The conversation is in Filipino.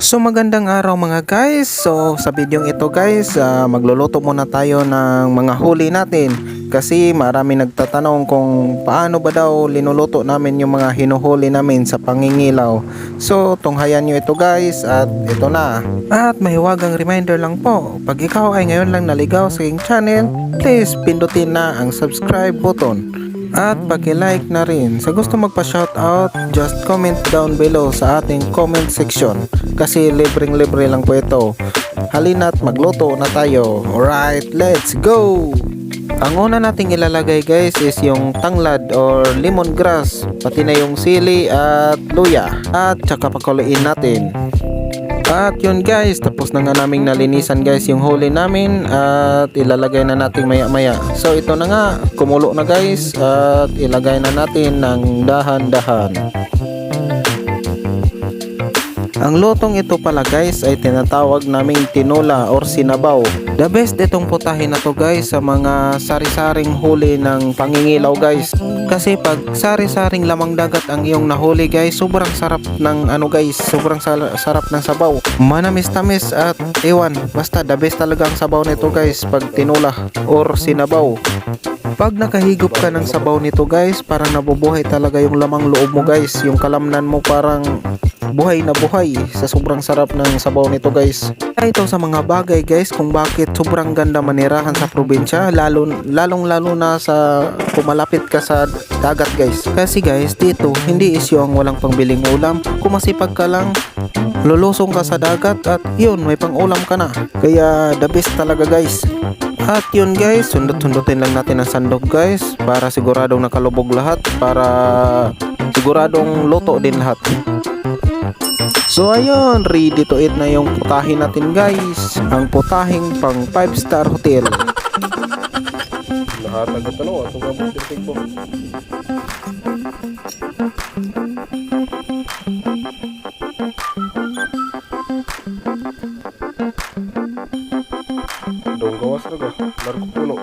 So magandang araw mga guys. So sa video ito guys, magluluto muna tayo ng mga huli natin. Kasi marami nagtatanong kung paano ba daw linuluto namin yung mga hinuhuli namin sa pangingilaw. So tunghayan nyo ito guys at ito na. At may huwagang reminder lang po, pag ikaw ay ngayon lang naligaw sa aking channel, please pindutin na ang subscribe button. At paki-like na rin. Sa gusto magpa-shoutout, just comment down below sa ating comment section. Kasi libreng-libre lang po ito. Halina't magluto na tayo. Alright, let's go! Ang una nating ilalagay guys is yung tanglad or lemongrass. Pati na yung sili at luya. At tsaka pakuluin natin. At yun guys, tapos na nga naming nalinisan guys yung huli namin at ilalagay na natin maya maya. So ito na nga, kumulo na guys at ilagay na natin ng dahan-dahan. Ang lutong ito pala guys ay tinatawag naming tinola or sinabaw. The best itong putahin na to guys sa mga sari-saring huli ng pangingilaw guys. Kasi pag sari-saring lamang dagat ang iyong nahuli guys, sobrang sarap ng sobrang sarap ng sabaw. Manamis-tamis at ewan, basta the best talaga ang sabaw nito guys pag tinola or sinabaw. Pag nakahigop ka ng sabaw nito guys, parang nabubuhay talaga yung lamang loob mo guys. Yung kalamnan mo parang buhay na buhay sa sobrang sarap ng sabaw nito guys. Ito sa mga bagay guys kung bakit sobrang ganda manirahan sa probinsya, lalong na sa pumalapit ka sa dagat guys. Kasi guys dito hindi isyo ang walang pangbiling ulam. Kung masipag ka lang, lulusong ka sa dagat at yun, may pang ulam ka na. Kaya the best talaga guys. At yun guys, sundot-sundutin lang natin ang sandok guys para siguradong nakalubog lahat, para siguradong luto din lahat. So ayun, ready to eat na yung putahin natin guys. Ang putahing pang 5-star hotel. Lahat nagtatanong, ito nga po titig po. Dong gawas na ga, largo puno.